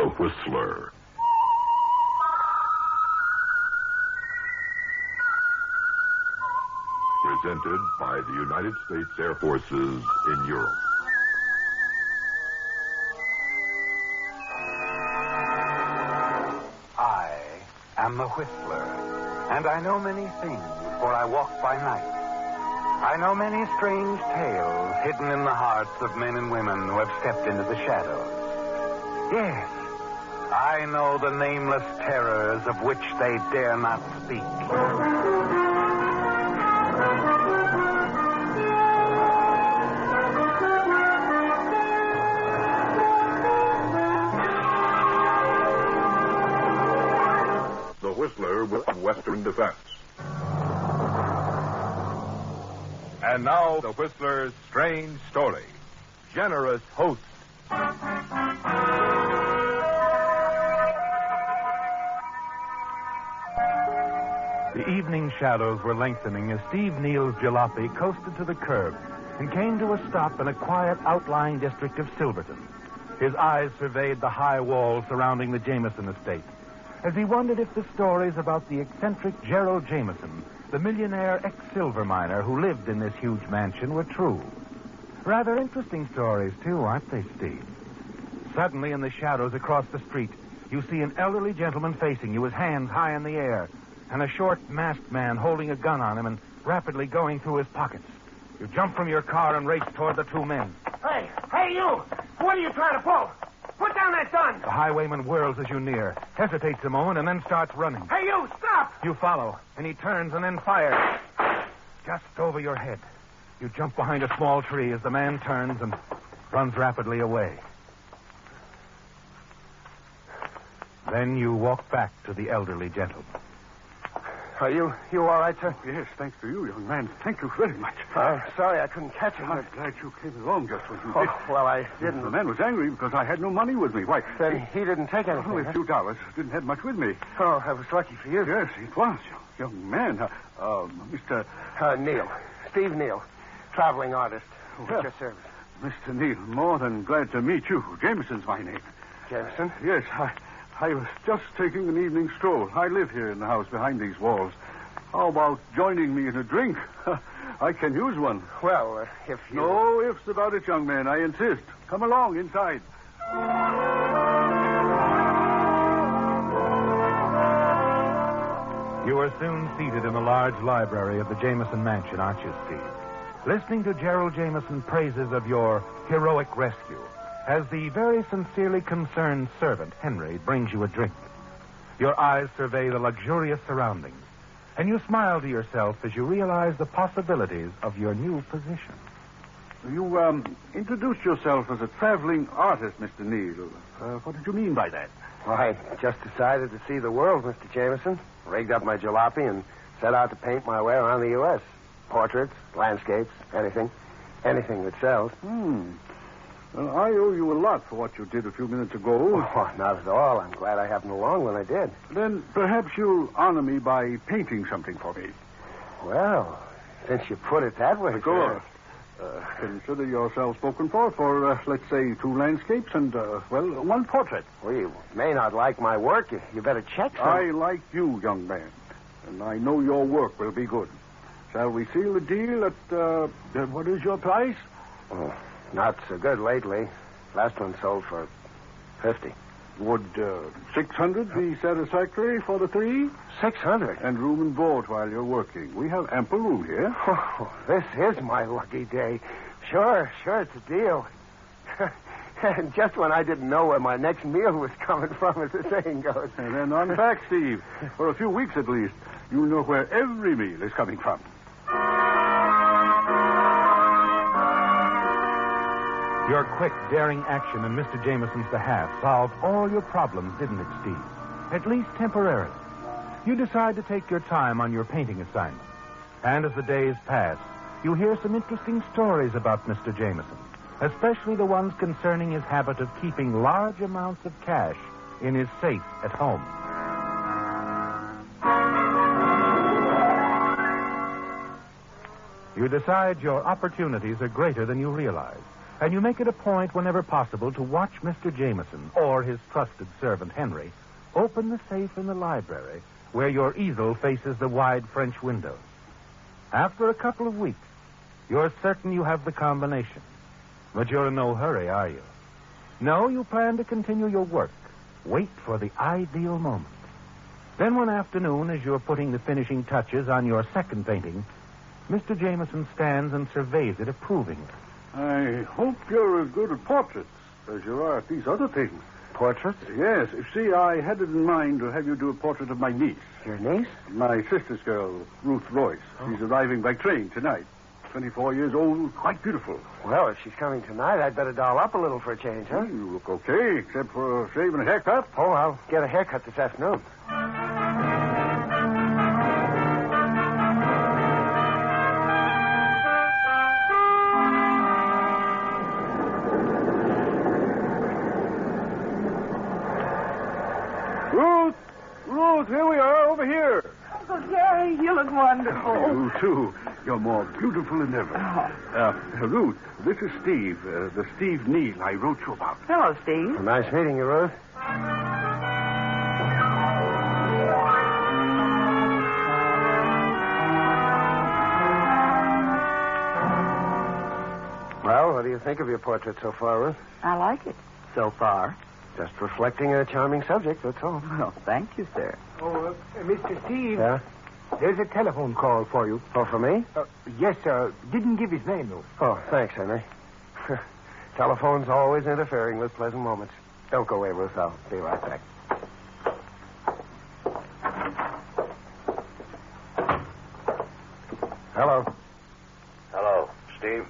The Whistler. Presented by the United States Air Forces in Europe. I am the Whistler, and I know many things, for I walk by night. I know many strange tales hidden in the hearts of men and women who have stepped into the shadows. Yes, I know the nameless terrors of which they dare not speak. The Whistler with Western Defense. And now, the Whistler's strange story. Generous host. The evening shadows were lengthening as Steve Neal's jalopy coasted to the curb and came to a stop in a quiet outlying district of Silverton. His eyes surveyed the high walls surrounding the Jameson estate as he wondered if the stories about the eccentric Gerald Jameson, the millionaire ex-silver miner who lived in this huge mansion, were true. Rather interesting stories, too, aren't they, Steve? Suddenly, in the shadows across the street, you see an elderly gentleman facing you, his hands high in the air, and a short, masked man holding a gun on him and rapidly going through his pockets. You jump from your car and race toward the two men. Hey, you! What are you trying to pull? Put down that gun! The highwayman whirls as you near, hesitates a moment, and then starts running. Hey, you! Stop! You follow, and he turns and then fires. Just over your head. You jump behind a small tree as the man turns and runs rapidly away. Then you walk back to the elderly gentleman. Are you all right, sir? Yes, thanks to you, young man. Thank you very much. Sorry I couldn't catch him. I'm glad you came along just when you did. Well, I didn't. The man was angry because I had no money with me. Why? Then he didn't take anything. Only a few dollars. Didn't have much with me. Oh, that was lucky for you. Yes, it was. Young man. Mr. Neal. Steve Neal. Traveling artist. At your service. Mr. Neal, more than glad to meet you. Jameson's my name. Jameson? Yes, I was just taking an evening stroll. I live here in the house behind these walls. How about joining me in a drink? I can use one. Well, if you... No ifs about it, young man. I insist. Come along inside. You are soon seated in the large library of the Jameson mansion, aren't you, Steve? Listening to Gerald Jameson praises of your heroic rescue as the very sincerely concerned servant, Henry, brings you a drink. Your eyes survey the luxurious surroundings, and you smile to yourself as you realize the possibilities of your new position. You introduced yourself as a traveling artist, Mr. Neal. What did you mean by that? Well, I just decided to see the world, Mr. Jameson. Rigged up my jalopy and set out to paint my way around the U.S. Portraits, landscapes, anything. Anything that sells. Well, I owe you a lot for what you did a few minutes ago. Oh, not at all. I'm glad I happened along when I did. Then perhaps you'll honor me by painting something for me. Well, since you put it that way, Sure. Consider yourself spoken for, let's say, 2 landscapes and, 1 portrait. Well, you may not like my work. You better check some. I like you, young man, and I know your work will be good. Shall we seal the deal at, what is your price? Oh, not so good lately. Last one sold for $50. Would 600 be satisfactory for the 3? 600? And room and board while you're working. We have ample room here. Oh, this is my lucky day. Sure, it's a deal. And just when I didn't know where my next meal was coming from, as the saying goes. And then on back, Steve. For a few weeks at least, you'll know where every meal is coming from. Your quick, daring action in Mr. Jameson's behalf solved all your problems, didn't it, Steve? At least temporarily. You decide to take your time on your painting assignment. And as the days pass, you hear some interesting stories about Mr. Jameson, especially the ones concerning his habit of keeping large amounts of cash in his safe at home. You decide your opportunities are greater than you realize. And you make it a point whenever possible to watch Mr. Jameson or his trusted servant, Henry, open the safe in the library where your easel faces the wide French windows. After a couple of weeks, you're certain you have the combination. But you're in no hurry, are you? No, you plan to continue your work. Wait for the ideal moment. Then one afternoon, as you're putting the finishing touches on your second painting, Mr. Jameson stands and surveys it approvingly. I hope you're as good at portraits as you are at these other things. Portraits? Yes. See, I had it in mind to have you do a portrait of my niece. Your niece? My sister's girl, Ruth Royce. Oh. She's arriving by train tonight. 24 years old, quite beautiful. Well, if she's coming tonight, I'd better doll up a little for a change, huh? You look okay, except for a shave and a haircut. Oh, I'll get a haircut this afternoon. Ruth, here we are, over here. Uncle Jerry, you look wonderful. You, too. You're more beautiful than ever. Ruth, this is Steve, the Steve Neal I wrote you about. Hello, Steve. Well, nice meeting you, Ruth. Well, what do you think of your portrait so far, Ruth? I like it so far. Just reflecting a charming subject, that's all. Well, thank you, sir. Oh, Mr. Steve. Yeah? There's a telephone call for you. Oh, for me? Yes, sir. Didn't give his name, though. Oh, thanks, Henry. Telephone's always interfering with pleasant moments. Don't go away, Ruth. I'll be right back. Hello. Hello, Steve.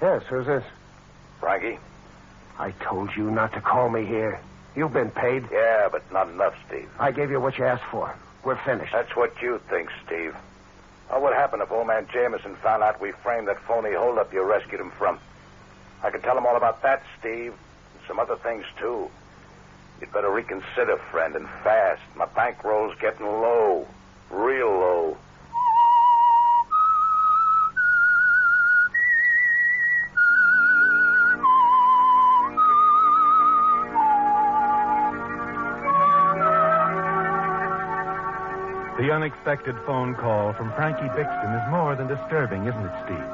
Yes, who's this? Frankie? I told you not to call me here. You've been paid. Yeah, but not enough, Steve. I gave you what you asked for. We're finished. That's what you think, Steve. What would happen if old man Jameson found out we framed that phony holdup you rescued him from? I could tell him all about that, Steve, and some other things, too. You'd better reconsider, friend, and fast. My bankroll's getting low. Real low. The unexpected phone call from Frankie Bixton is more than disturbing, isn't it, Steve?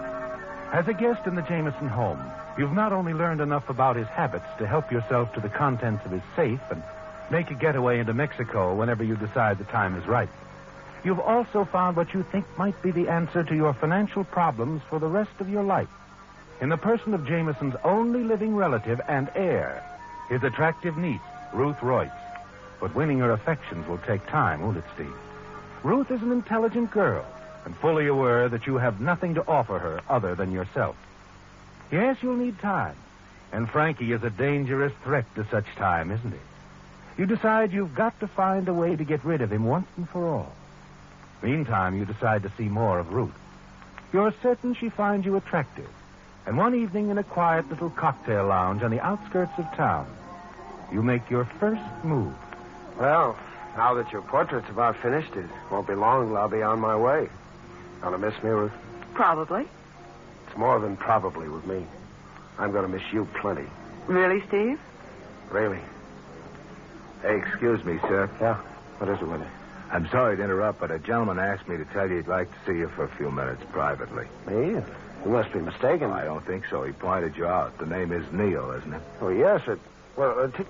As a guest in the Jameson home, you've not only learned enough about his habits to help yourself to the contents of his safe and make a getaway into Mexico whenever you decide the time is right. You've also found what you think might be the answer to your financial problems for the rest of your life in the person of Jameson's only living relative and heir, his attractive niece, Ruth Royce. But winning her affections will take time, won't it, Steve? Ruth is an intelligent girl and fully aware that you have nothing to offer her other than yourself. Yes, you'll need time, and Frankie is a dangerous threat to such time, isn't he? You decide you've got to find a way to get rid of him once and for all. Meantime, you decide to see more of Ruth. You're certain she finds you attractive, and one evening in a quiet little cocktail lounge on the outskirts of town, you make your first move. Well, now that your portrait's about finished, it won't be long till I'll be on my way. Gonna miss me, Ruth? Probably. It's more than probably with me. I'm gonna miss you plenty. Really, Steve? Really. Hey, excuse me, sir. Yeah? What is it, Willie? I'm sorry to interrupt, but a gentleman asked me to tell you he'd like to see you for a few minutes privately. Me? You must be mistaken. I don't think so. He pointed you out. The name is Neal, isn't it? Oh, yes.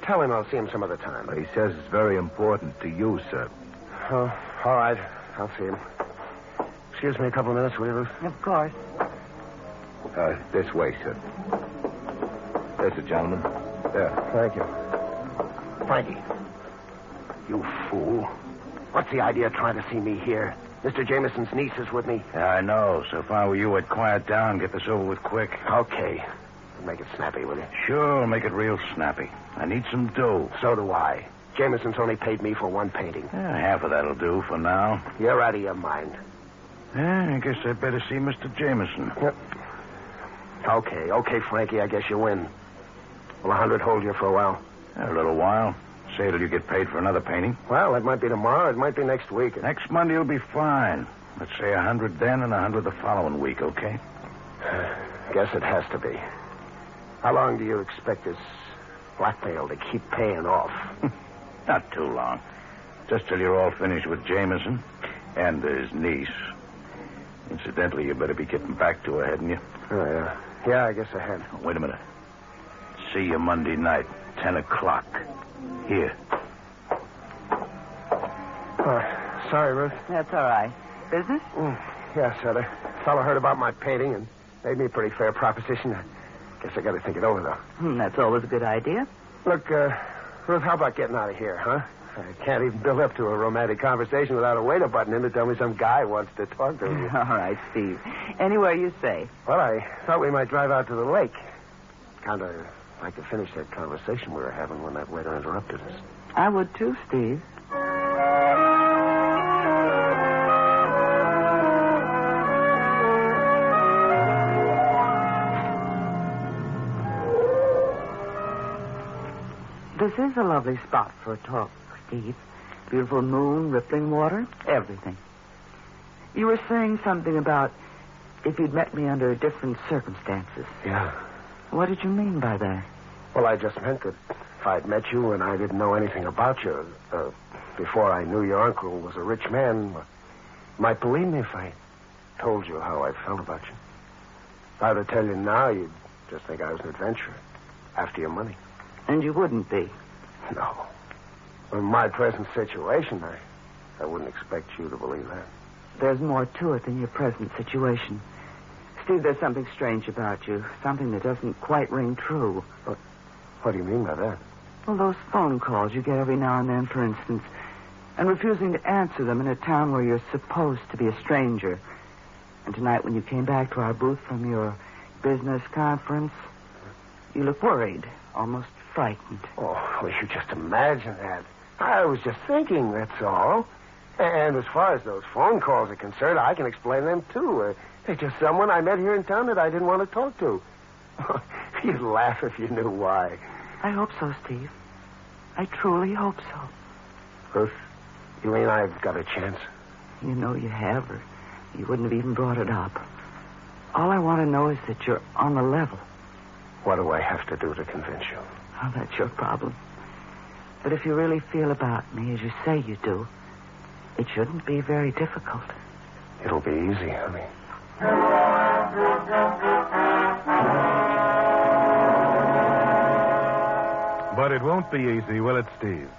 Tell him I'll see him some other time. Well, he says it's very important to you, sir. Oh, all right. I'll see him. Excuse me a couple of minutes, will you, Ruth? Of course. This way, sir. There's the gentleman. There. Thank you. Frankie. You fool. What's the idea of trying to see me here? Mr. Jameson's niece is with me. Yeah, I know. So if I were you, I'd quiet down, get this over with quick. Okay. Make it snappy, will you? Sure, make it real snappy. I need some dough. So do I. Jameson's only paid me for one painting. Yeah, half of that'll do for now. You're out of your mind. Yeah, I guess I'd better see Mr. Jameson. Yep. Okay, Frankie, I guess you win. Will 100 hold you for a while? A little while. Say till you get paid for another painting. Well, it might be tomorrow. It might be next week. Next Monday will be fine. Let's say 100 then and 100 the following week, okay? Guess it has to be. How long do you expect this blackmail to keep paying off? Not too long. Just till you're all finished with Jameson and his niece. Incidentally, you better be getting back to her, hadn't you? Oh, yeah. Yeah, I guess I had. Wait a minute. See you Monday night, 10 o'clock. Here. Sorry, Ruth. That's all right. Business? Yeah, sir. The fellow heard about my painting and made me a pretty fair proposition. I guess I got to think it over, though. That's always a good idea. Look, Ruth, how about getting out of here, huh? I can't even build up to a romantic conversation without a waiter butting in to tell me some guy wants to talk to me. All right, Steve. Anywhere you say. Well, I thought we might drive out to the lake. Kind of like to finish that conversation we were having when that waiter interrupted us. I would too, Steve. This is a lovely spot for a talk, Steve. Beautiful moon, rippling water, everything. You were saying something about if you'd met me under different circumstances. Yeah. What did you mean by that? Well, I just meant that if I'd met you and I didn't know anything about you, before I knew your uncle was a rich man, you might believe me if I told you how I felt about you. If I were to tell you now, you'd just think I was an adventurer after your money. And you wouldn't be. No. In my present situation, I wouldn't expect you to believe that. There's more to it than your present situation. Steve, there's something strange about you. Something that doesn't quite ring true. What do you mean by that? Well, those phone calls you get every now and then, for instance, and refusing to answer them in a town where you're supposed to be a stranger. And tonight when you came back to our booth from your business conference, you look worried, almost frightened. Oh, well, you just imagine that. I was just thinking, that's all. And as far as those phone calls are concerned, I can explain them, too. They're just someone I met here in town that I didn't want to talk to. You'd laugh if you knew why. I hope so, Steve. I truly hope so. Ruth, you mean I've got a chance? You know you have, or you wouldn't have even brought it up. All I want to know is that you're on the level. What do I have to do to convince you? Oh, that's your problem. But if you really feel about me as you say you do, it shouldn't be very difficult. It'll be easy, honey. But it won't be easy, will it, Steve?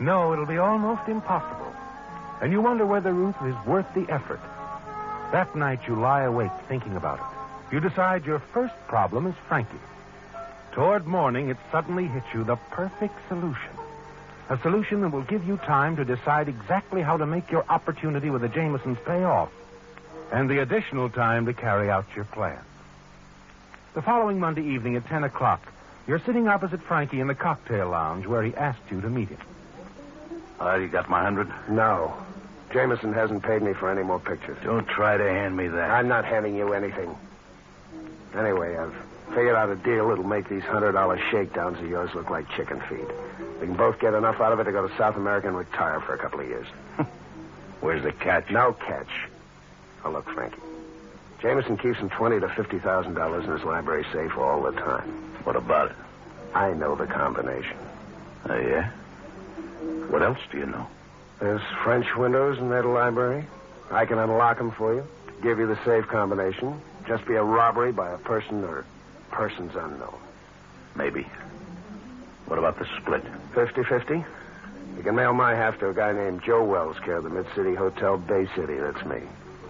No, it'll be almost impossible. And you wonder whether Ruth is worth the effort. That night you lie awake thinking about it. You decide your first problem is Frankie. Toward morning, it suddenly hits you the perfect solution. A solution that will give you time to decide exactly how to make your opportunity with the Jamesons pay off. And the additional time to carry out your plan. The following Monday evening at 10 o'clock, you're sitting opposite Frankie in the cocktail lounge where he asked you to meet him. You got my 100? No. Jameson hasn't paid me for any more pictures. Don't try to hand me that. I'm not handing you anything. Anyway, I've figured out a deal that'll make these $100 shakedowns of yours look like chicken feed. We can both get enough out of it to go to South America and retire for a couple of years. Where's the catch? No catch. Oh, look, Frankie. Jameson keeps him $20,000 to $50,000 in his library safe all the time. What about it? I know the combination. Oh, yeah? What else do you know? There's French windows in that library. I can unlock them for you. Give you the safe combination. Just be a robbery by a person or persons unknown. Maybe. What about the split? 50-50. You can mail my half to a guy named Joe Wells, care of the Mid-City Hotel, Bay City. That's me.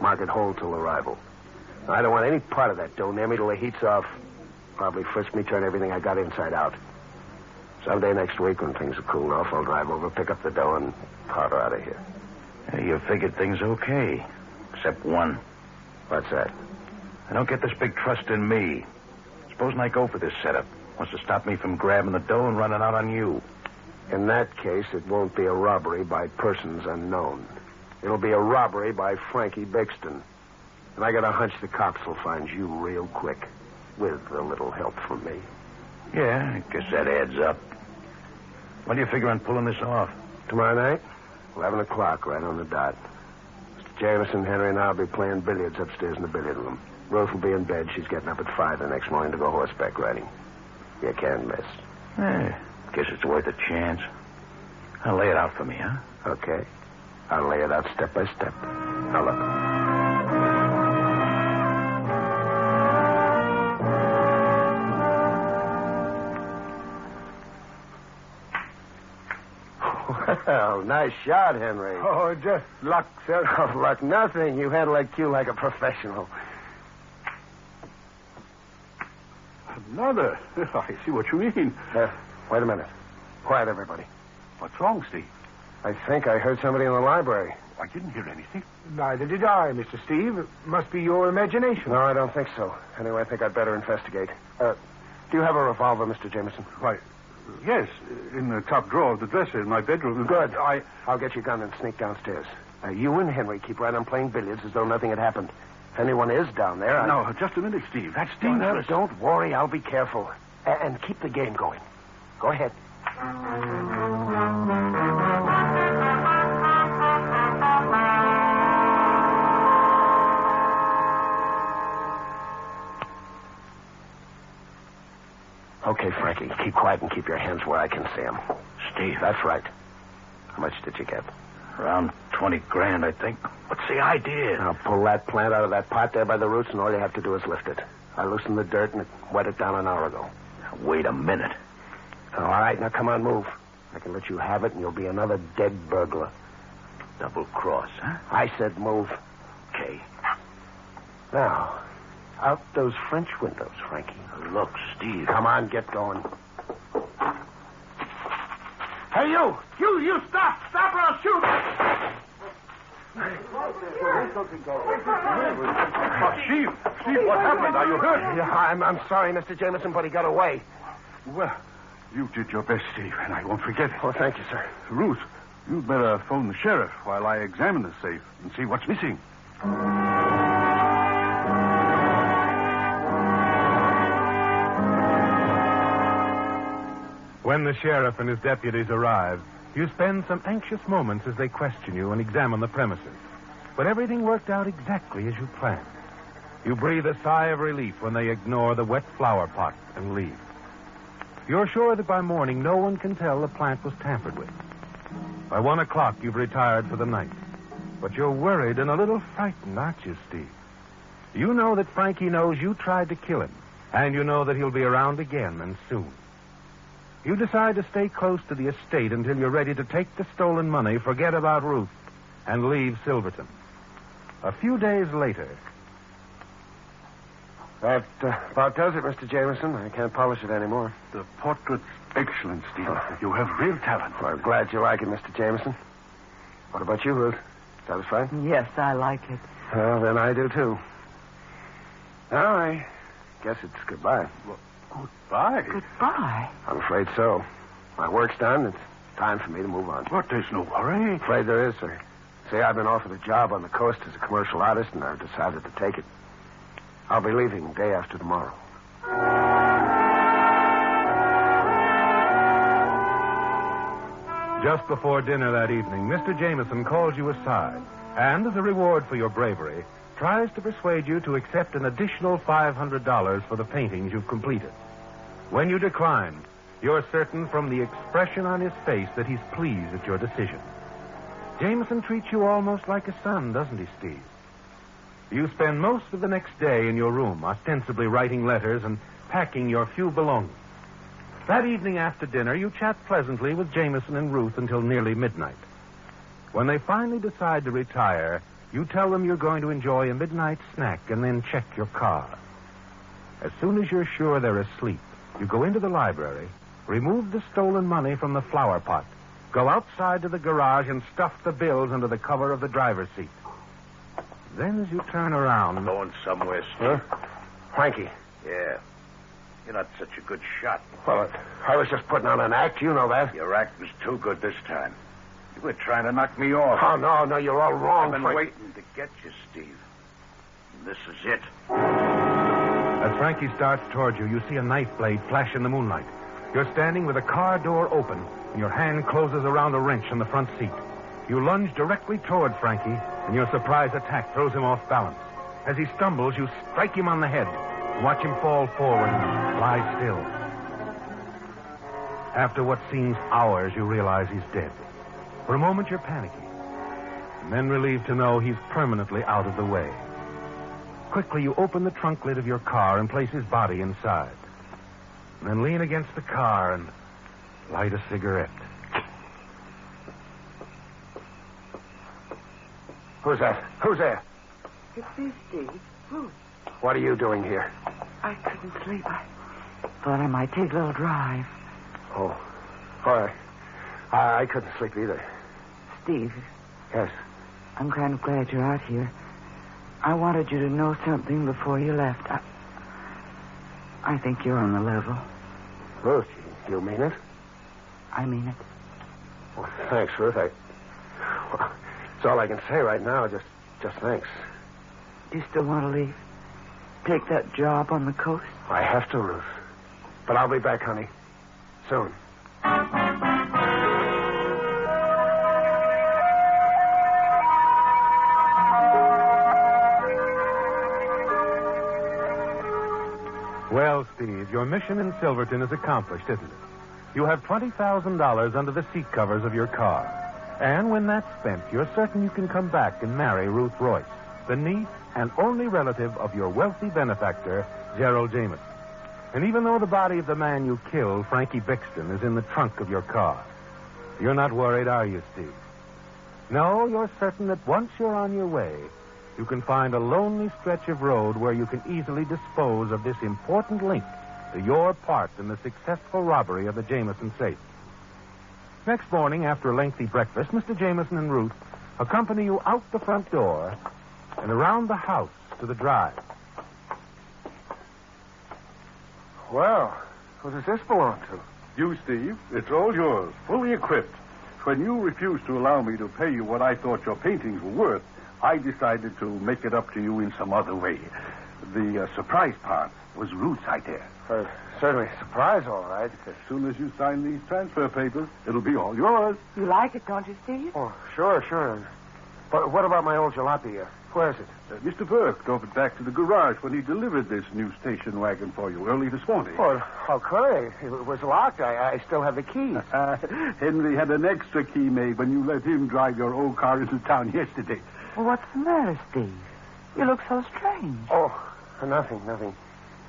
Mark it hold till arrival. I don't want any part of that dough near me till the heat's off. Probably frisk me, turn everything I got inside out. Someday next week, when things are cooled off, I'll drive over, pick up the dough, and potter out of here. You figured things okay. Except one. What's that? I don't get this big trust in me. Supposing I go for this setup. Wants to stop me from grabbing the dough and running out on you. In that case, it won't be a robbery by persons unknown. It'll be a robbery by Frankie Bixton. And I got a hunch the cops will find you real quick. With a little help from me. Yeah, I guess that adds up. When do you figure on pulling this off? Tomorrow night, 11 o'clock, right on the dot. Mr. Jameson, Henry, and I'll be playing billiards upstairs in the billiard room. Ruth will be in bed. She's getting up at 5 the next morning to go horseback riding. You can't miss. Guess it's worth a chance. Now lay it out for me, huh? Okay. I'll lay it out step by step. Now look. Well, nice shot, Henry. Oh, just luck, sir. Oh, luck, nothing. You handle that cue like a professional. Another? I see what you mean. Wait a minute. Quiet, everybody. What's wrong, Steve? I think I heard somebody in the library. I didn't hear anything. Neither did I, Mr. Steve. It must be your imagination. No, I don't think so. Anyway, I think I'd better investigate. Do you have a revolver, Mr. Jameson? Why, yes, in the top drawer of the dresser in my bedroom. Good. I'll get your gun and sneak downstairs. You and Henry keep right on playing billiards as though nothing had happened. If anyone is down there, No, just a minute, Steve. That's No, dangerous. don't worry. I'll be careful. And keep the game going. Go ahead. Okay, Frankie, keep quiet and keep your hands where I can see them. Steve, That's right. How much did you get? around 20 grand, I think. What's the idea? I'll pull that plant out of that pot there by the roots, and all you have to do is lift it. I loosened the dirt and it wet it down an hour ago. Wait a minute. All right, now come on, move. I can let you have it, and you'll be another dead burglar. Double cross, huh? I said move. Okay. Now, out those French windows, Frankie. Look, Steve. Come on, get going. Hey, you! You stop! Stop or I'll shoot! Steve, what happened? Are you hurt? Yeah, I'm sorry, Mr. Jameson, but he got away. Well, you did your best, Steve, and I won't forget it. Oh, thank you, sir. Ruth, you'd better phone the sheriff while I examine the safe and see what's missing. When the sheriff and his deputies arrive, you spend some anxious moments as they question you and examine the premises. But everything worked out exactly as you planned. You breathe a sigh of relief when they ignore the wet flower pot and leave. You're sure that by morning no one can tell the plant was tampered with. By 1 o'clock, you've retired for the night. But you're worried and a little frightened, aren't you, Steve? You know that Frankie knows you tried to kill him, and you know that he'll be around again and soon. You decide to stay close to the estate until you're ready to take the stolen money, forget about Ruth, and leave Silverton. A few days later... That about does it, Mr. Jameson. I can't polish it anymore. The portrait's excellent, Steve. You have real talent. Well, I'm glad you like it, Mr. Jameson. What about you, Ruth? Satisfied? Yes, I like it. Well, then I do, too. Now, I guess it's goodbye. Goodbye. Goodbye. I'm afraid so. My work's done. It's time for me to move on. But there's no hurry. Afraid there is, sir. See, I've been offered a job on the coast as a commercial artist, and I've decided to take it. I'll be leaving day after tomorrow. Just before dinner that evening, Mr. Jameson calls you aside and, as a reward for your bravery, tries to persuade you to accept an additional $500 for the paintings you've completed. When you decline, you're certain from the expression on his face that he's pleased at your decision. Jameson treats you almost like a son, doesn't he, Steve? You spend most of the next day in your room, ostensibly writing letters and packing your few belongings. That evening after dinner, you chat pleasantly with Jameson and Ruth until nearly midnight. When they finally decide to retire, you tell them you're going to enjoy a midnight snack and then check your car. As soon as you're sure they're asleep, you go into the library, remove the stolen money from the flower pot, go outside to the garage and stuff the bills under the cover of the driver's seat. Then as you turn around... Going somewhere, Steve. Huh? Frankie. Yeah. You're not such a good shot. Well, I was just putting on an act. You know that. Your act was too good this time. You were trying to knock me off. Oh, no, you're all wrong, I've been Frank. waiting to get you, Steve. And this is it. As Frankie starts toward you, you see a knife blade flash in the moonlight. You're standing with a car door open, and your hand closes around a wrench in the front seat. You lunge directly toward Frankie, and your surprise attack throws him off balance. As he stumbles, you strike him on the head, and watch him fall forward and lie still. After what seems hours, you realize he's dead. For a moment, you're panicking, and then relieved to know he's permanently out of the way. Quickly, you open the trunk lid of your car and place his body inside. And then lean against the car and light a cigarette. Who's that? Who's there? It's me, Steve. Ruth. What are you doing here? I couldn't sleep. I thought I might take a little drive. Oh. All right. I couldn't sleep either. Steve. Yes. I'm kind of glad you're out here. I wanted you to know something before you left. I think you're on the level. Ruth, you mean it? I mean it. Well, thanks, Ruth. Well, that's all I can say right now. Just thanks. Do you still want to leave? Take that job on the coast? I have to, Ruth. But I'll be back, honey. Soon. Well, Steve, your mission in Silverton is accomplished, isn't it? You have $20,000 under the seat covers of your car. And when that's spent, you're certain you can come back and marry Ruth Royce, the niece and only relative of your wealthy benefactor, Gerald Jameson. And even though the body of the man you killed, Frankie Bixton, is in the trunk of your car, you're not worried, are you, Steve? No, you're certain that once you're on your way, you can find a lonely stretch of road where you can easily dispose of this important link to your part in the successful robbery of the Jameson safe. Next morning, after a lengthy breakfast, Mr. Jameson and Ruth accompany you out the front door and around the house to the drive. Well, who does this belong to? You, Steve. It's all yours, fully equipped. When you refused to allow me to pay you what I thought your paintings were worth, I decided to make it up to you in some other way. The surprise part was Ruth's idea. Certainly a surprise, all right. As soon as you sign these transfer papers, it'll be all yours. You like it, don't you, Steve? Oh, sure. But what about my old jalopy? Where is it? Mr. Burke drove it back to the garage when he delivered this new station wagon for you early this morning. Oh, how could I? It was locked. I still have the keys. Henry had an extra key made when you let him drive your old car into town yesterday. Well, what's the matter, Steve? You look so strange. Oh, nothing.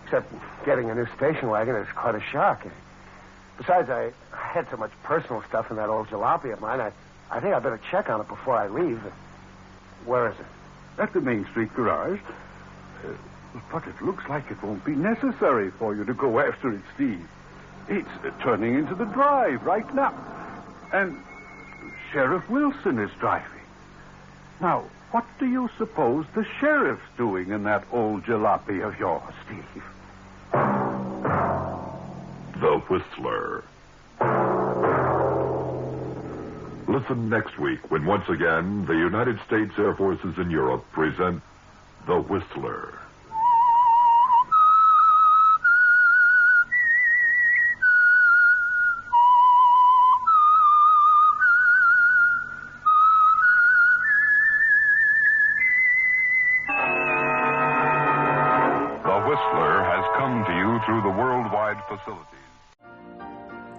Except getting a new station wagon is quite a shock. Besides, I had so much personal stuff in that old jalopy of mine. I think I better check on it before I leave. Where is it? At the Main Street garage. But it looks like it won't be necessary for you to go after it, Steve. It's turning into the drive right now. And Sheriff Wilson is driving. Now, what do you suppose the sheriff's doing in that old jalopy of yours, Steve? The Whistler. Listen next week when once again the United States Air Forces in Europe present The Whistler. The Whistler has come to you through the worldwide facilities.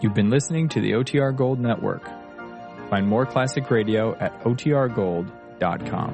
You've been listening to the OTR Gold Network. Find more classic radio at otrgold.com.